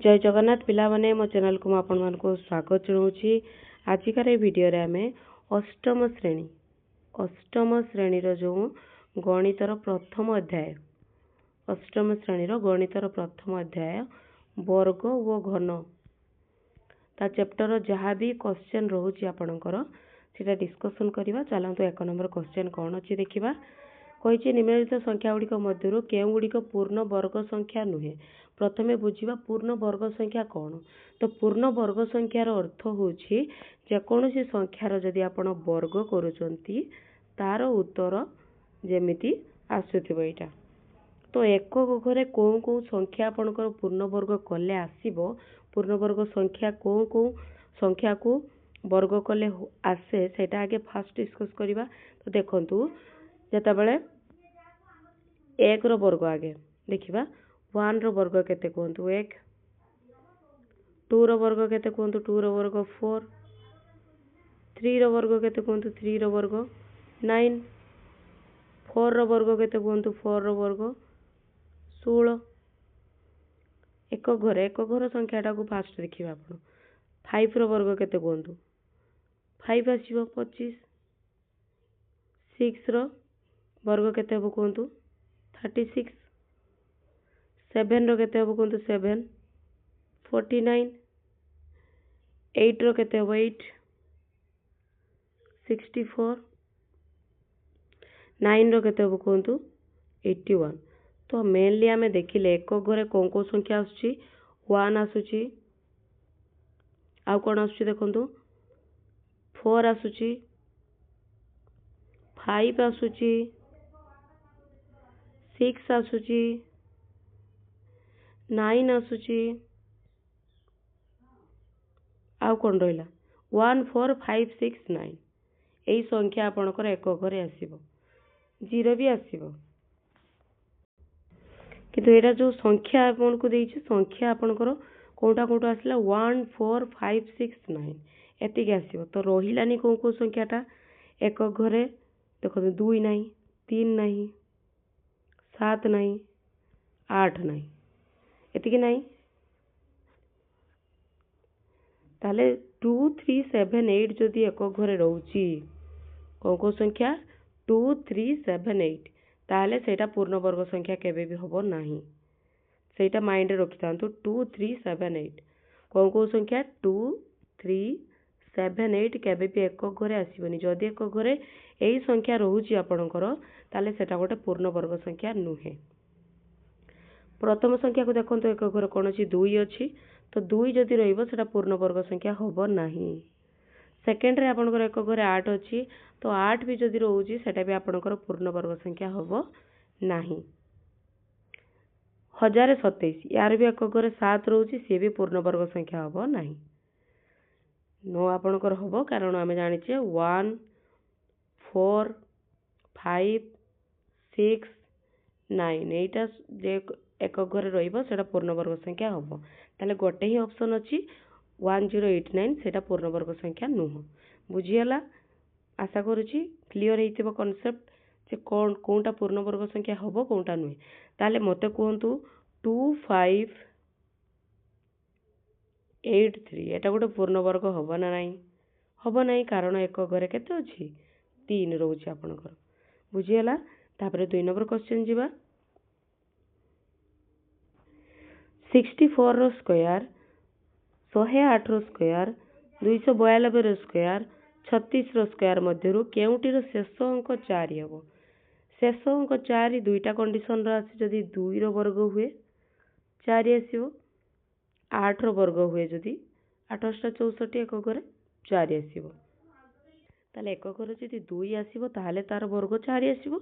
जय जगन्नाथ पिला माने मो चैनल को आपण मान को स्वागत जनाऊँगी। आजिकार वीडियो रे आमे अष्टम श्रेणी रो जो गणितर प्रथम अध्याय अष्टम श्रेणी रो गणितर प्रथम अध्याय वर्ग व घन ता चैप्टर जहाँ भी क्वेश्चन रोचे आपणकर सेटा डिस्कशन करवा। चलतु एक नंबर क्वेश्चन कौन अच्छी देखा कही निम्नलिखित संख्या गुड़िक मध्य केउ गुड़िक पूर्ण वर्ग संख्या नुहे। प्रथमे बुझा पूर्ण वर्ग संख्या कौन। तो पूर्ण वर्ग संख्यार अर्थ होची जेकोसी संख्यार जदि आपण वर्ग करुचंती तार उत्तर जेमिति आसुथिबो एटा। तो एक घरे कौ कौ संख्या आपणकर पूर्ण वर्ग कले आसीबो। पूर्ण वर्ग संख्या कौ संख्या को वर्ग कले आसे सेटा आगे फास्ट डिस्कस करवा। तो देखंतु जेतेबेले एक रो वर्ग आगे देखिबा 1 रो वर्ग केते कहंतु 1 2 रो वर्ग केते कहंतु 2 रो वर्ग 4 3 रो वर्ग केते कहंतु 3 रो वर्ग 9 4 रो वर्ग केते कहंतु 4 रो वर्ग 16। एक घर संख्याटा को फास्ट देखिबा आपण 5 रो वर्ग केते कहंतु 5 आसीबो 25 6 रो वर्ग केते हबो कहंतु 36 7 रो केते हबो कहंतु 7 49 8 रो केते हबो 8 64 9 रो केते हबो कहंतु 81। तो मेनली आमे देखिले एक घरे कौन कौन संख्या आसुची 1 आसुची आउ कोन आसुची देखंतु 4 आसुची 5 आसुची 6 आसुची 9 आसुची आउ कोन रहिला 1 4 5 6 9 एई संख्या आपणकर एक घरे आसीबो 0 भी आसीबो। किंतु एटा जो संख्या आपन को देइछि संख्या आपणकर कोटा कोटा आसला 1 4 5 6 9 एतिक आसीबो। तो रहिलानी को संख्याटा एक घरे देखो 2 नहीं 3 नहीं 7 नहीं 8 नहीं एतिक नहीं ताले 2 3 7 8 जदि एक घरे रहउची को संख्या 2 3 7 8 ताले सेटा पूर्ण वर्ग संख्या केबे भी हबो नाही। सेटा माइंड रे रखि थांतु 2 3 7 8 को संख्या 2 3 7 8 केबे भी एक घरे आसीबनी। जदि एक घरे एई संख्या रहउची आपणकर ताले सेटा गोटे पूर्ण वर्ग संख्या नुहे। प्रथम संख्या को देखंतु एक घर कोन अछि 2 अछि तो 2 जदि रहइबो सेटा पूर्ण वर्ग संख्या हबो नाही। सेकंड रे आपनकर एक घरे 8 अछि तो 8 भी जदि रहउची सेटा भी आपनकर पूर्ण वर्ग संख्या हबो नाही। 1027 यार भी एक घरे 7 रहउची से भी पूर्ण वर्ग संख्या हबो नाही। नो आपनकर हबो कारण आमे जानि छे 1 4 5 6 9 एटा जे एक घरे रहिबो सेटा पूर्ण वर्ग संख्या हबो। ताले गोटे ही ऑप्शन अछि 1089 सेटा पूर्ण वर्ग संख्या नुह। बुझियला आशा करूची क्लियर हेतिबो कांसेप्ट जे कोन कोनटा पूर्ण वर्ग संख्या हबो कोनटा नुहे। ताले मते कहंतु 2583 एटा गोटे पूर्ण वर्ग हबो ना नाही हबो नाही कारण एक घरे केते अछि 3 रहउची आपनकर। बुझियला तापरे 2 नंबर क्वेश्चन जिबा 64 रो स्क्वायर 108 रो स्क्वायर 292 रो स्क्वायर 36 रो स्क्वायर मध्यरु केउटीर शेष अंक 4 हबो। शेष अंक 4 दुईटा कंडीशन रो आसी जदि 2 रो वर्ग हुए 4 आसीबो 8 रो वर्ग हुए जदि 8 64 एक घरे 4 आसीबो। ताले एक घरे जदि 2 आसीबो ताहाले तार वर्ग 4 आसीबो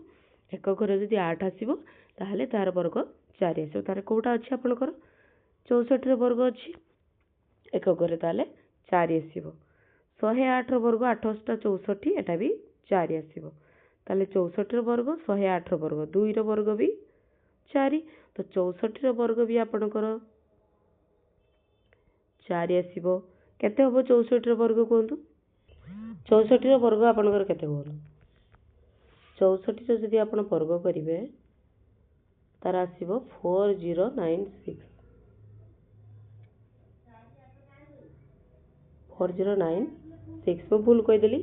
एक घरे जदि 8 आसीबो ताहाले तार वर्ग 4 आसीबो। तारे कोटा अछि आपनकर 64 रो वर्ग अछि एक घरे ताले 4 आसीबो। 108 रो वर्ग 8 64 एटा भी 4 आसीबो ताले 64 रो वर्ग 108 रो वर्ग 2 रो वर्ग भी 4 तो 64 रो वर्ग भी आपनकर 4 आसीबो। केते हबो 64 रो वर्ग कोंतु 64 रो वर्ग आपनकर केते होलो 64 रो जदि आपण वर्ग करिवे तार आसीबो 4096 4096 ମୁଁ ଭୁଲ କହିଦେଲି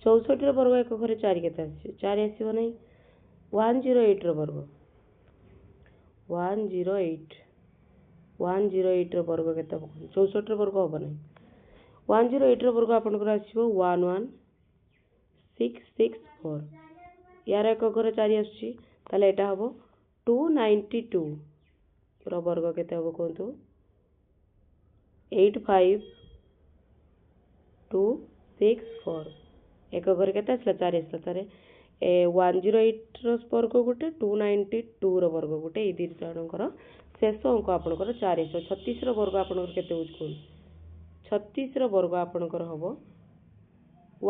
64 ବର୍ଗ ଏକ ଘରେ 4 କେତେ ଆସିଛି 4 ଆସିବ ନାହିଁ 108 ବର୍ଗ 108 ବର୍ଗ କେତେ ହେବ 64 ବର୍ଗ ହେବ ନାହିଁ 108 ବର୍ଗ ଆପଣଙ୍କର ଆସିବ 11664 यार एक घर 4 आसुची ताले एटा हबो 292 वर्ग केते हबो कहतु 85264 एक घर केते आसला 4 आसला तारे 108 वर्ग गोटे 292 वर्ग गोटे ए दी जणकर शेष अंक आपनकर 436 वर्ग आपनकर केते होच कोन 36 वर्ग आपनकर हबो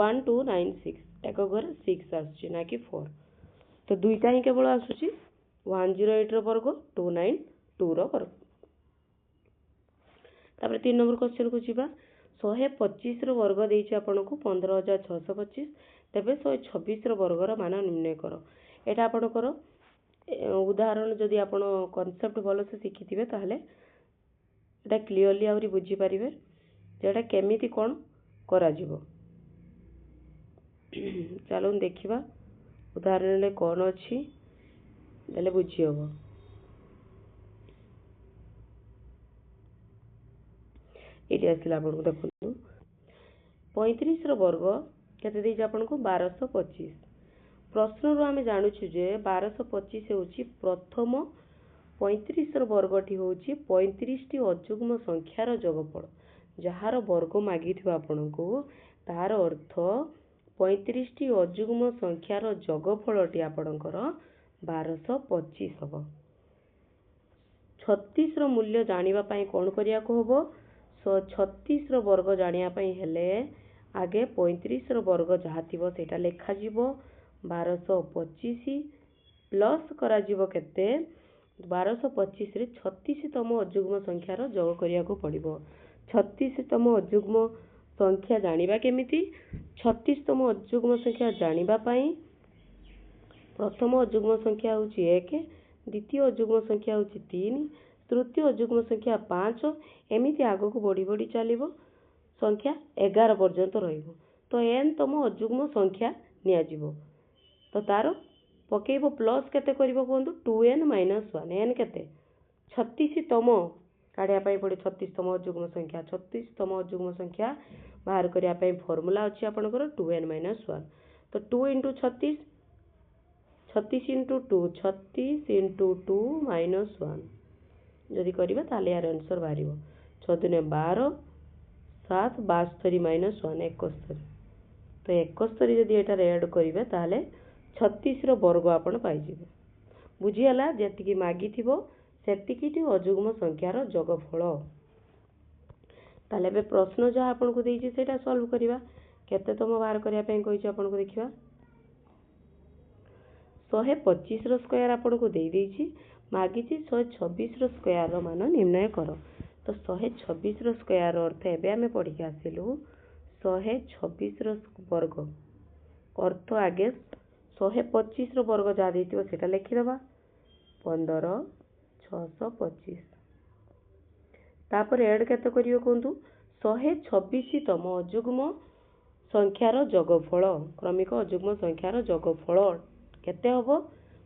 1296 एक घर 6 आसुची ना कि 4 तो दुईटा ही केवल आसुची 108 वर्ग 292 वर्ग तापर 3 नंबर क्वेश्चन को जीवा 125 वर्ग देइछि आपनको 15625 तबे 126 वर्गर मान निर्णय करो एटा आपनकर उदाहरण जदि आपण कांसेप्ट भलो से शिखिथिबे ताहले एटा क्लियरली आउरी बुझी परिबे जेटा केमिति कोन करा जिवो चलो देखिबा उदाहरण ले कौन अच्छी देले बुझी हम ये आसला आपको देखो 35 वर्ग केते देइछ आपनको 1225 प्रश्न रो आमे जानु छु जे 1225 होची प्रथम 35 वर्गटी होची 35 टी अजुग्म संख्यार जोगफल जहार वर्ग मागिथिबा आपनको तार अर्थ 35 टी अजुग्म संख्यार जोगफलटी आपणकर 1225 हम 36 रो मूल्य जानिबा पई कोन करिया को हबो 36 रो वर्ग जानिया पई हेले आगे 35 रो वर्ग जहा थिबो सेटा लेखा जिवो 1225 प्लस करा जिवो केते 1225 रे 36 तम अजुग्म संख्यार जोग करिया को पड़िबो 36 तम अजुग्म संख्या जानिबा केमिति 36 तम अजुग्म संख्या जानिबा पई प्रथम अजुग्म संख्या होची 1 द्वितीय अजुग्म संख्या होची 3 तृतीय अजुग्म संख्या 5 एमिति आगो को बढ़ी बढ़ी चलिबो संख्या 11 पर्यंत रहिबो तो n तम अजुग्म संख्या निया जिवो तो तारो पकेइबो प्लस केते करिवो कोंतु 2n - 1 n केते 36 तम काढिया पई पड़े 36 तम अजुग्म संख्या 36 तम अजुग्म संख्या बाहर करिया पई फार्मूला अछि आपनकर 2n - 1 तो 2 * 36 36 * 2 36 * 2 - 1 जदि करिबा ताले यार आंसर बारिबो 6 * 12 7 72 - 1 71 तो 71 जदि एटा ऐड करिवे ताले 36 रो वर्ग आपण पाइ जिवे बुझियाला जेतिकी मागी थिबो सेतिकीटी अजुग्म संख्यार जोगफल ताले बे प्रश्न जा आपण को देइछि सेटा सॉल्व करिवा केते तम बाहर करिया पई कहिछि आपण को देखिबा 125 रो स्क्वायर आपण को देइ देइछि मागिछि 126 रो स्क्वायर रो मान निर्णय करो तो 126 रो स्क्वायर अर्थ एबे हमें पढ़ी के आसिलु 126 रो वर्ग अर्थ आगे 125 रो वर्ग जा देइतिबो सेटा लिखि दबा 15625 तापर ऐड केते करियो कोंतु 126 तम अजुग्म संख्यार जोगफल क्रमिक अजुग्म संख्यार जोगफल केते हबो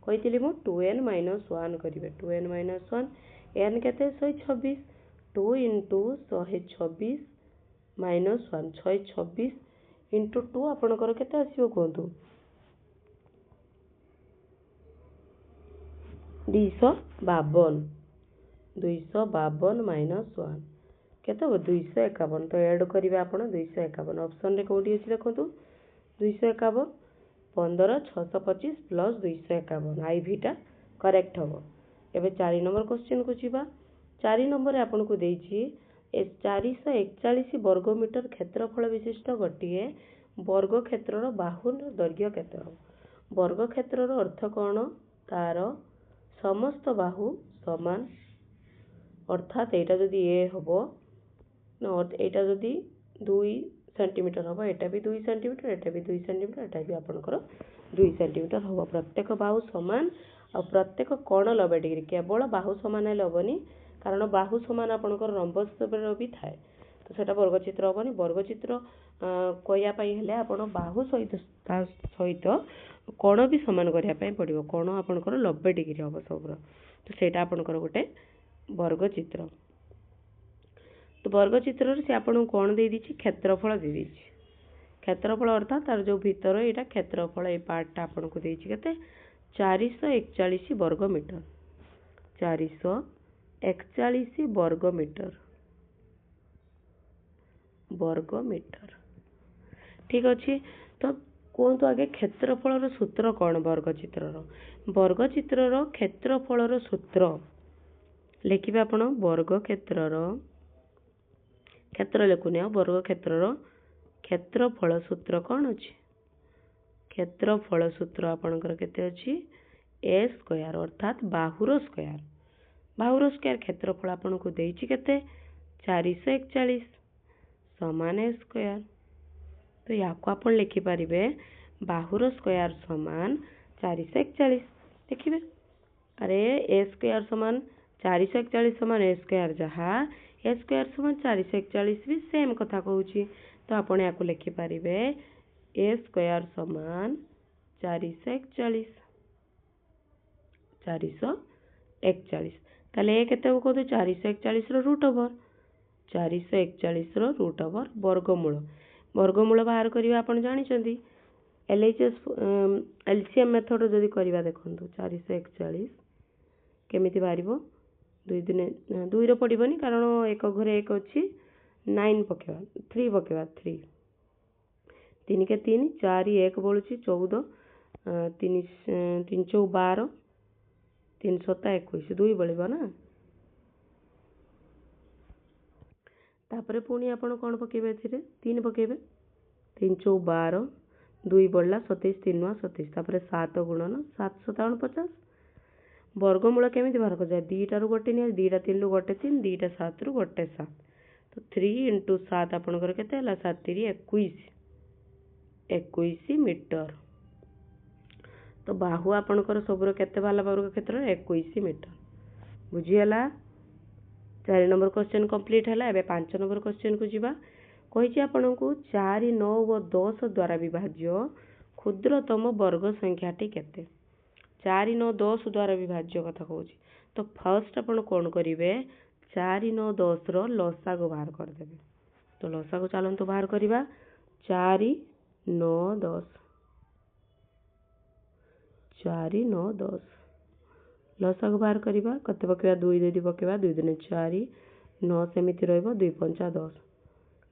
कहितली मु 2n - 1 करिवे 2n - 1 n केते 126 2 * 126 - 1 126 * 2 आपनकर केते आसीबो कोंतु 252 252 - 1 केते हो 251 तो ऐड करिवे आपण 251 ऑप्शन रे कोठी अछि देखंतु 251 15625 प्लस 251 आईवीटा करेक्ट हबो एबे 4 नंबर क्वेश्चन को जीवा 4 नंबर रे आपण को देइछि 441 वर्ग मीटर क्षेत्रफल विशिष्ट गोटिए वर्ग क्षेत्रर बाहुर दैर्घ्य केते हो वर्ग क्षेत्रर अर्थ कोन तार समस्त बाहु समान अर्थात एटा जदि ए हबो न एटा जदि 2 सेंटीमीटर हबो एटा भी 2 सेंटीमीटर एटा भी 2 सेंटीमीटर एटा भी आपनकर 2 सेंटीमीटर हबो प्रत्येक बाहु समान और प्रत्येक कोण 90 डिग्री केवल बाहु समान हेले हबनी कारण बाहु समान आपनकर रंबस भी थाए तो तो सेटा वर्गचित्र हेनी वर्गचित्र कहया हेले आपण बाहु सहित सहित कोण भी सामान करने पड़ो कोण आपंकर 90 डिग्री हम सब तो सेटा आपंकर गोटे वर्गचित्र तो वर्गचित्र से आपन कौन दे दीची क्षेत्रफल दे दीची क्षेत्रफल अर्थात तार जो भीतर एटा क्षेत्रफल ए पार्टटा आपन को देची केते 441 वर्ग मीटर 441 वर्ग मीटर ठीक अच्छे तो कहतु आगे क्षेत्रफल सूत्र कौन वर्गचित्र क्षेत्रफल सूत्र लिखिए आपण वर्ग क्षेत्र लिखुने वर्ग क्षेत्रफल सूत्र कौन अच्छी क्षेत्रफल सूत्र आपणकर केते अच्छी ए स्क्वायर अर्थात बाहुर स्क्वायर क्षेत्रफल आपन को देइछि केते 441 समान ए स्क्वायर तो या को आपण लिखि परिबे बाहुर स्क्वायर समान 441 देखिबे अरे ए स्क्वायर समान 441 समान ए स्क्वायर जहाँ ए स्क्वायर समान 441 भी सेम कथा कहूची तो आपण या को लिखि परिबे ए स्क्वायर समान 441 ताले ए केते को 441 रो रूट ओवर वर्गमूल बाहर करिवा आपण जानि चंदी एलसीएम मेथड जदी करिवा देखंतु 441 केमिति बारिबो दुई दिन दुई रो पड़िबनी कारण एक घरे एक अच्छी 9 पकेवा 3 पकेवा 3 3 के 3 4 1 बोलुची 14 3 3 चौ 12 3 7 21 दुई बलिबा ना तापरे पुणी आपण कोन पकेबे एथिरे 3 पकेबे 3 चौ 12 दुई बळला 27 3 27 तापरे 7 गुणन 7 57 50 वर्गमूल केमिति बाहर कर जाए 2 रू गोटे नि 2 3 रू गोटे 3 2 7 रू गोटे 7 तो 3 × 7 आपनकर केते हला 7 3 21 मीटर तो बाहु आपनकर सबरो केते बाला वर्ग क्षेत्र 21 मीटर बुझियला 4 नंबर क्वेश्चन कंप्लीट हला एबे 5 नंबर क्वेश्चन को जीवा कहिछि आपनकु 4 9 और 10 द्वारा विभाज्य क्षुद्रतम वर्ग संख्याटी केते 4 9 10 द्वारा विभाज्य कथा कहूँ तो फर्स्ट अपन कौन करेंगे 4 9 10 रो लसागु बाहर करदे तो लसागु चलतु बाहर करवा 4 9 10 4 9 10 लसागु बाहर करवा कते पकेवा 2 2 पकेवा 2 दिन 4 9 सेमिति रहइबो 2 5 10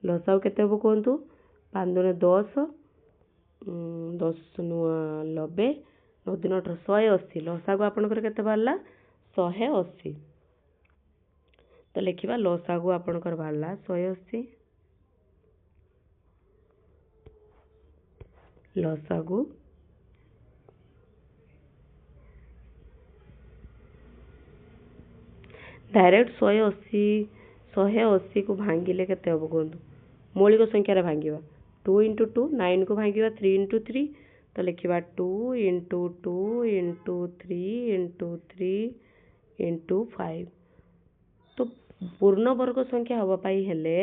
लसागु केते हो कहतु 5 दिन 10 10 नुआ 90 9 दिन 180 लसागु आपनकर केते बारला 180 तो लिखिबा लसागु आपनकर बारला 180 लसागु डायरेक्ट 180 को भांगिले केते हबो कोंतु मौलिक संख्या रे भांगिबा 2 × 2 9 को भांगिबा 3 × 3 तो लिखिबा 2 × 2 × 3 × 3 × 5 तो पूर्ण वर्ग संख्या हवा पाई हेले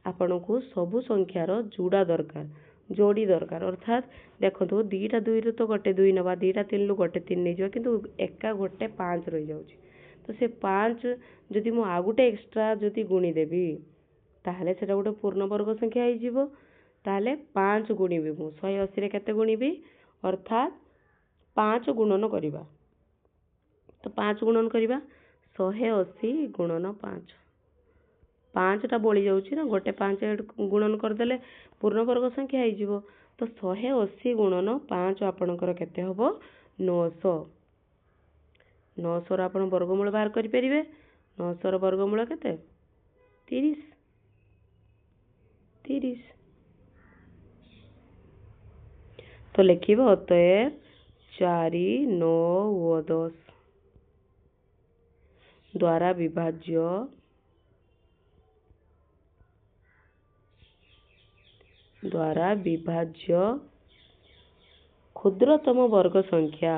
आपन को सब संख्यार जोड़ा दरकार जोड़ी दरकार अर्थात देखो दीटा 2 रू तो गोटे 2 नवा दीटा 3 रू गोटे 3 नहीं जावा किंतु एका गोटे 5 रही जाउची तो से 5 जदि मु आ गोटे एक्स्ट्रा जदि गुणी देबी ताहले सेटा गोटे पूर्ण वर्ग संख्या हो जीवो ताहले 5 गुणीबी मु 180 रे केते गुणीबी अर्थात 5 गुणन करिबा तो 5 गुणन करिबा 180 गुणन 5 5 टा बोली जाउची ना गोटे 5 गुणन कर देले पूर्ण वर्ग संख्या हो जीवो तो 180 गुणन 5 आपनकर केते हबो 900 900 रो आपण वर्गमूल बाहर करि परिबे 900 रो वर्गमूल केते 30 तो लिखिबो अतएव 4 9 व 10 द्वारा विभाज्य क्षुद्रतम वर्ग संख्या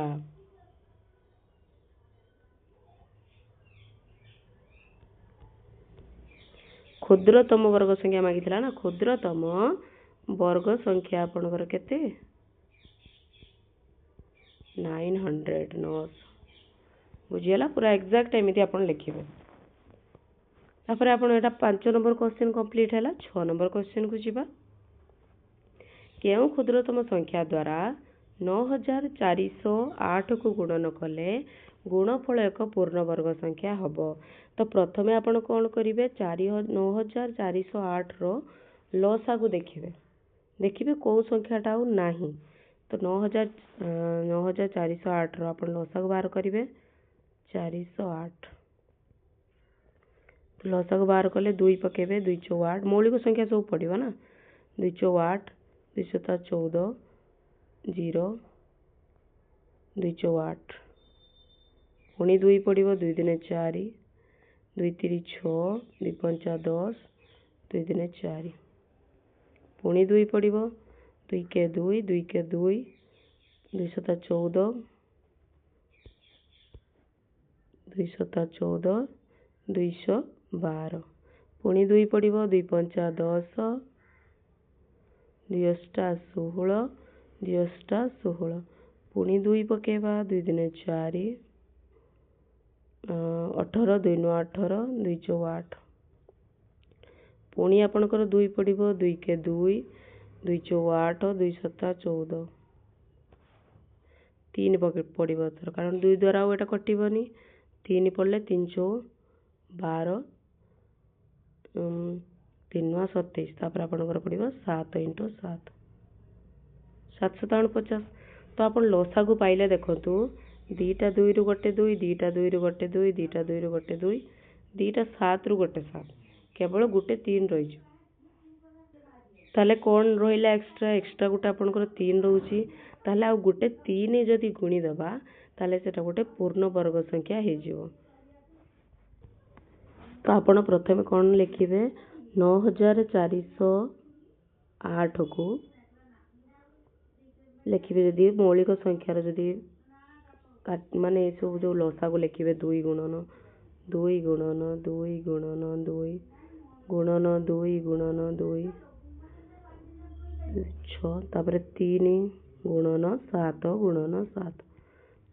क्षुद्रतम वर्ग संख्या मागिथिला ना क्षुद्रतम वर्ग संख्या आपणकर केते 900 बुझीगला पूरा एक्जाक्ट एमती आप लिखे तापर आप 5 नंबर क्वेश्चन कंप्लीट है 6 नंबर क्वेश्चन को जीवा केउ क्षुद्रतम संख्या द्वारा 9408 को गुणन कले गुणफल एक पूर्ण वर्ग संख्या हम तो प्रथमे आपण कौन करेंगे 9408 लसा को देखिए कौ संख्याटा ना तो 9408 आप लसा को बाहर करेंगे 408 लसा को बाहर कले 2 पकेबे 2 चौआठ मौलिक संख्या सब पड़ो ना 2 चौआठ 2 14 0 2 चौआठ पुणी 2 पड़ो 2 दिन 4 2 3 6 2 5 10 2 दिन 4 पुणी 2 पड़ो 2 के 2 2 के 2 2 14 2 14 212 पुणी 2 पड़ो 2 5 10 2 8 16 2 8 16 पुणी 2 पकेबा 2 दिन 4 18 2 9 18 2 चौआठ पुणी आपणकर 2 पड़ो 2 के 2 2 चौआठ 2 7 14 3 पड़ो थर कारण 2 द्वारा आटा कटनी 3 पड़े 3 चौ 12 3 9 27 तापर आपणकर पड़ो 7 × 7 7 तो आप लसा को पाइले देखु 2टा 2 रु गोटे 2 2टा 2 रु गोटे 2 2टा 2 रु गोटे 2 2टा 7 रु गोटे 7 केवल गोटे 3 रही ताले कौन रहा एक्स्ट्रा गोटे आपंकर 3 रोचे ताले आ गोटे 3 जदि गुणी दबा ताले सेटा गोटे पूर्ण वर्ग संख्या हो तो आपण प्रथम कौन लिखिबे 9408 को लिखिबे जदि मौलिक संख्यार जदि माने सब जो लसा को लिखिबे 2 गुणन 2 गुणन 2 गुणन 2 गुणन 2 गुणन 2 6 तापर 3 गुणन 7 गुणन 7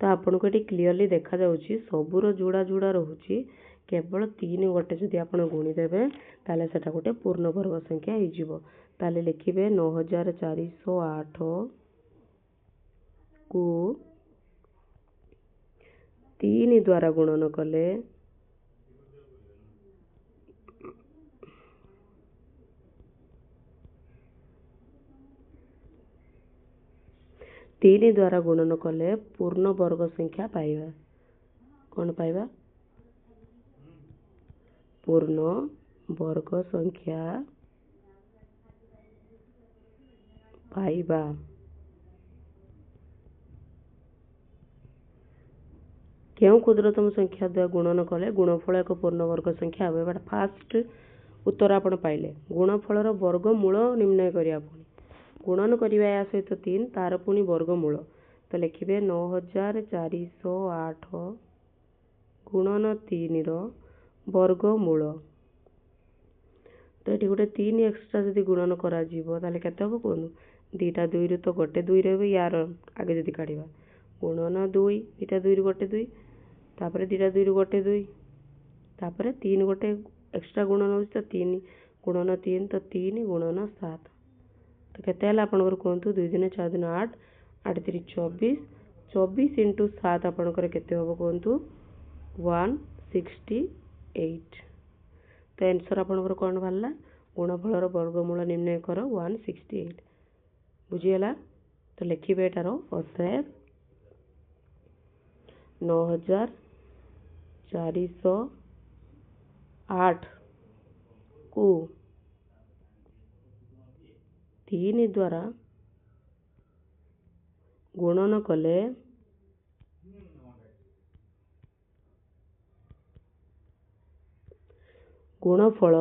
तो आपन को ये क्लियरली देखा जाउची सबुर जोड़ा जोड़ा रहूची केवल 3 गोटे जदि आपण गुणी देबे ताले सेटा गोटे पूर्ण वर्ग संख्या हो जिवो ताले लिखिबे 9408 को 3 द्वारा गुणन कले 3 द्वारा गुणन कले पूर्ण वर्ग संख्या पाइबा कौन पाइबा पूर्ण वर्ग संख्या पाइबा क्यों क्षुद्रतम संख्या द्वारा गुणन कले गुणफल एक पूर्ण वर्ग संख्या हम फास्ट उत्तर आप पाइले गुणफल वर्गमूल निर्णय करिया गुणन करिया या सहित 3 तार पुणी वर्गमूल तो लिखिबे 9408 गुणन 3 वर्गमूल तो ये गोटे 3 एक्सट्रा जदि गुणन करा जीवो ताले केते हो कहू 2टा 2 रु तो गोटे 2 रे यार आगे जदि काढ़ा गुणन 2 2टा 2 रु गोटे 2 तापर 2टा 2 रु गोटे 2 तापर 3 गोटे एक्सट्रा गुणन हो तो 3 गुणन 3 तो 3 गुणन 7 तो केते हला आपनकर कहतु 2 दिन 4 दिन 8 8 3 24 24 × 7 आपनकर केते हो कहतु 168 तो आंसर आपनकर कौन बाहरला गुणफलर वर्गमूल निर्णय कर 168 बुझीगला तो लिखिबे एटार अतएव 9408 को 3 द्वारा गुणन कले गुणफल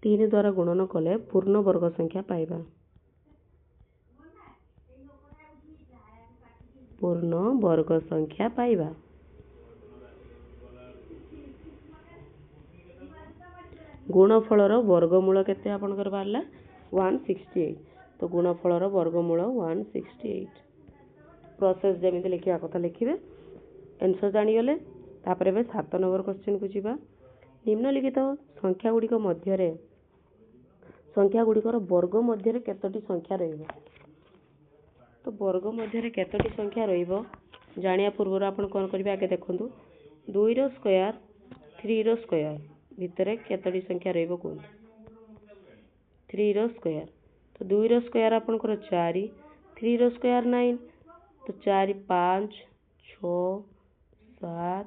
3 द्वारा गुणन कले पूर्ण वर्ग संख्या पाइबा पूर्ण वर्ग संख्या पाइबा गुणफलर वर्गमूल केते आपनकर बाहरला 168 तो गुणफलर वर्गमूल 168 प्रोसेस जमिति लिखिया कथा लिखिबे आंसर जानिगले तापर बे 7 नंबर क्वेश्चन को जीवा निम्नलिखित संख्या गुडी मध्य संख्या गुड़िकर वर्ग मध्य केतोटी संख्या रहिबो तो वर्ग मध्य केतोटी संख्या रहिबो जानिया पूर्व आपण कोन करबे आगे देखंतु 2 रो स्क्वायर 3 रो स्क्वायर भितरे केतोटी संख्या रहिबो कोन 3 रो स्क्वायर तो 2 रो स्क्वायर आपण कर 4 3 रो स्क्वायर 9 तो 4 5 6 7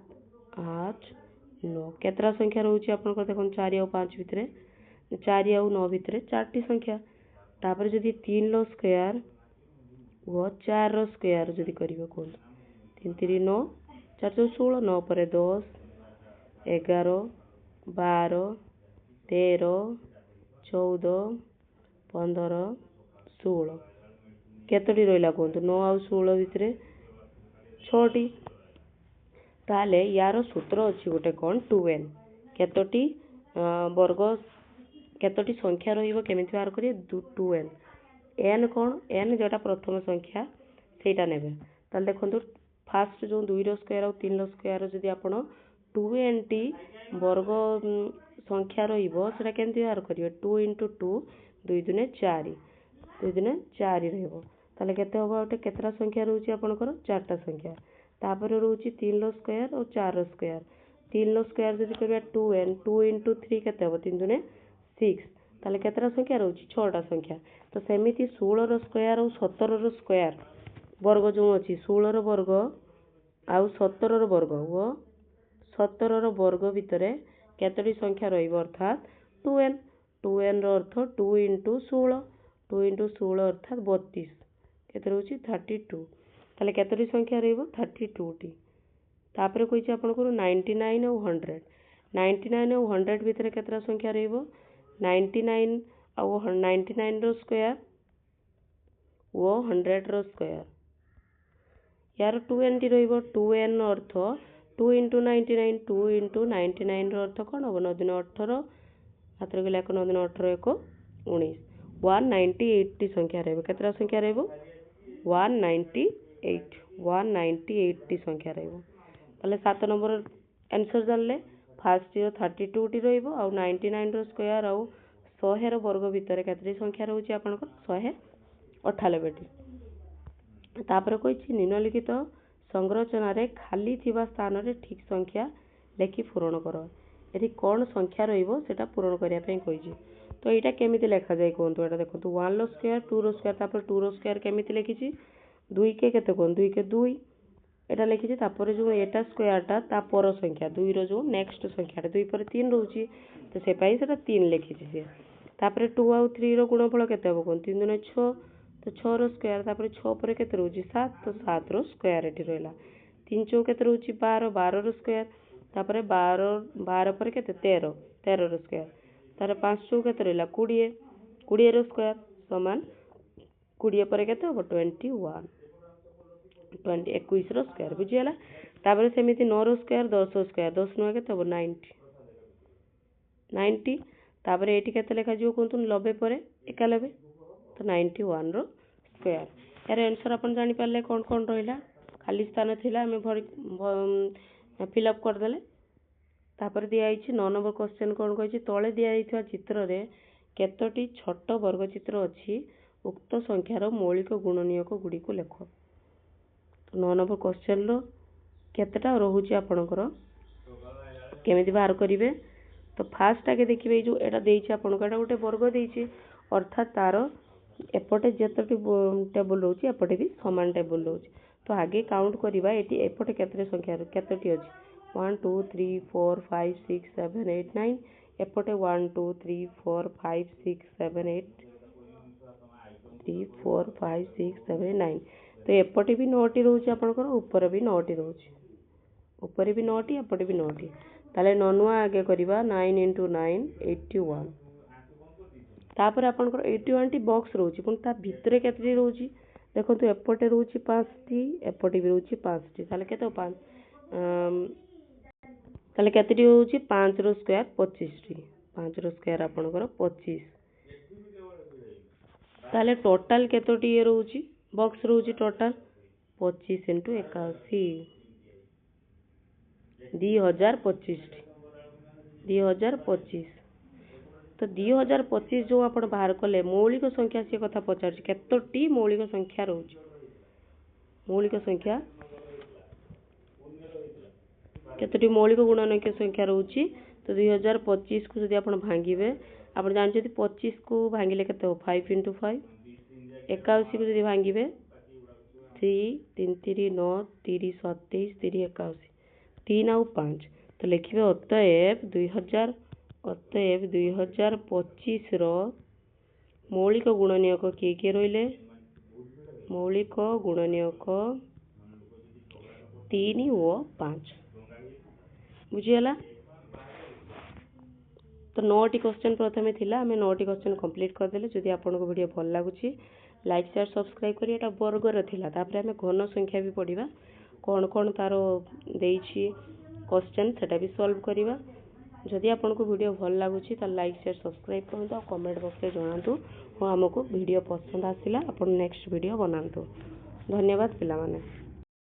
8 9 केतरा संख्या रहउची आपण को देखन 4 और 5 भितरे 4 और 9 भितरे 4टी संख्या तापर जदि 3 रो स्क्वायर वो 4 रो स्क्वायर जदि करिवो कोन 3 3 9 4 16 9 पर 10 11 12 13 14 15 16 केतोटी रहिला कोन 9 और 16 भितरे 6टी ताले यार सूत्र अछि गोटे कोन 2n केतोटी वर्ग केतोटी संख्या रहिबो केमिति बाहर करिए 2n n कोन n जेटा प्रथम संख्या सेटा नेबे ताले देखंतु फास्ट जो 2 रो स्क्वायर और 3 रो स्क्वायर जदि आपण 2n टी वर्ग संख्या रहिबो सेटा केमिति बाहर करिए 2 * 2 2 दुने 4 2 दुने 4 रहिबो ताले केते होबो ओटे केतरा संख्या रहउची आपनकर चारटा संख्या तापर रहउची 3 रो स्क्वायर और 4 रो स्क्वायर 3 रो स्क्वायर जदि करबा 2n 2 * 3 केते होबो 3 दुने 6 ताले केतरा संख्या रहउची 6टा संख्या तो सेमिति 16 रो स्क्वायर और 17 रो स्क्वायर वर्ग जो अछि 16 रो वर्ग आउ 17 रो वर्ग वो 17 रो वर्ग भितरे केतोटी संख्या रहिबो अर्थात 2n 2n रो अर्थ 2 * 16 2 * 16 अर्थात 32 केते रहउची 32 ताले केतोटी संख्या रहिबो 32 टी तापर कहिछि आपन को 99 और 100 99 और 100 भितरे केतरा संख्या रहिबो 99 और 99 रो स्क्वायर वो 100 रो स्क्वायर यार 2n टी रहिबो 2n अर्थ 2 * 99 2 * 99 रो अर्थ कोन हो 9 दिन 18 मात्र गेला 9 दिन 18 1 19 198 टी संख्या रहिबो केतरा संख्या रहिबो 198 टी संख्या रहिबो ताले 7 नंबर आंसर जानले फर्स्ट 32 टी रहिबो और 99 रो स्क्वायर और 100 रो वर्ग भितर केतरी संख्या रहउची आपनकर 198 टी तापर कहिछि निम्नलिखित संरचना रे खाली थिबा स्थान रे ठीक संख्या लेखि पूरण करो यदि कोन संख्या रहिबो सेटा पूरण करिया पई कहिछि तो एटा केमिति लेखा जाय कोन एटा देखंतु 1 रो स्क्वायर 2 रो स्क्वायर तापर 2 रो स्क्वायर केमिति लेखिछि 2 के केते कोन 2 के 2 एटा लिखिछि तापर जो एटा स्क्वायर ता पर संख्या 2 रो जो नेक्स्ट संख्या 2 पर 3 रहउची तो से पई सेटा 3 लिखिछि से तापर 2 और 3 रो गुणफल केते हो कोन 3 दुने 6 तो 6 रो स्क्वायर तापर 6 पर केते रहउची 7 तो 7 रो स्क्वायर एठी रहला 3 चौ केते रहउची 12 12 रो स्क्वायर तापर 12 12 पर केते 13 13 रो स्क्वायर तारे 5 चौ केते रहला 20 20 रो स्क्वायर समान 20 पर केते हो 21 21 रो स्क्वायर बुझियला तापर सेमिति 9 रो स्क्वायर 10 रो स्क्वायर 10 9 केते हो 90 तापर एठी केते लेखा जिवो कोंतु 90 पर 91 तो 91 रो स्क्वायर यार आंसर अपन जानि पाले कोन कोन रहिला खाली स्थान थिला हमें फिल अप कर देले तापर दिया आइछि 9 नंबर क्वेश्चन कोन कहिछि तळे दिया आइथिवा चित्र रे केतोटी छोट वर्ग चित्र अछि उक्त संख्यार मौलिक गुणनीयक गुडी को लेखो 9 नंबर क्वेश्चन रो केतेटा रहउछि आपनकर केमिति बाहर करिवे तो फास्ट आगे देखिबे जो एटा देइछि आपनकर एटा गोटे वर्ग देइछि अर्थात तारो एपटे जेतोटी टेबल रहउछि एपटे भी समान टेबल रहउछि तो आगे काउंट करिबा एटी एपटे केतरे संख्या केतोटी अछि 1 2 3 4 5 6 7 8 9 एपटे 1 2 3 4 5 6 7 8 3 4 5 6 7 9 तो एपटे भी 9 टी रहउछि आपनकर ऊपर भी 9 टी रहउछि ऊपर भी 9 टी एपटे भी 9 टी ताले ननुआ आगे करिबा 9 * 9 81 तापर आपनकर 81 टी बॉक्स रहउछि पण ता भितरे केतरी रहउछि देखंतु एपटे रहउछि 5 टी एपटे भी रहउछि 5 टी ताले केते 5 ताले केतरी रहउछि 5 रो स्क्वायर 25 टी 5 ର स्क्वायर आपणकर 25 ताले टोटल केतोटी ये रहउची बॉक्स रहउची टोटल 25 * 81 2025 तो 2025 जो आपण बाहर कले मौलिक संख्या से कथा पचार केतोटी मौलिक संख्या रहउची मौलिक संख्या केतोटी मौलिक गुणनखिय संख्या रहउची तो 2025 को जदि आपण भांगिबे आपण जानछथि 25 को भांगिले केते हो 5 * 5 81 को जदि भांगिबे 3 3 3 9 30 27 30 81 3 और 5 तो लिखिबे अतएव 2025 रो मौलिक गुणनियक किए रहिले मौलिक गुणनियक 3 और 5 बुझियला तो 9टी क्वेश्चन प्रथमे थिला हमें 9टी क्वेश्चन कंप्लीट कर देले जदि आपन को वीडियो भल लागुची लाइक शेयर सब्सक्राइब करी एटा वर्ग रे थिला तापर हमें घन संख्या भी पढ़िबा कोन कोन तारो देइछि क्वेश्चन सेटा भी सॉल्व करिबा जदि आपन को वीडियो भल लागुची त लाइक शेयर सब्सक्राइब करंतु और कमेंट बॉक्स रे जणांतु हो हमको वीडियो पसंद आसिला आपन नेक्स्ट वीडियो बनांतु धन्यवाद पिला माने।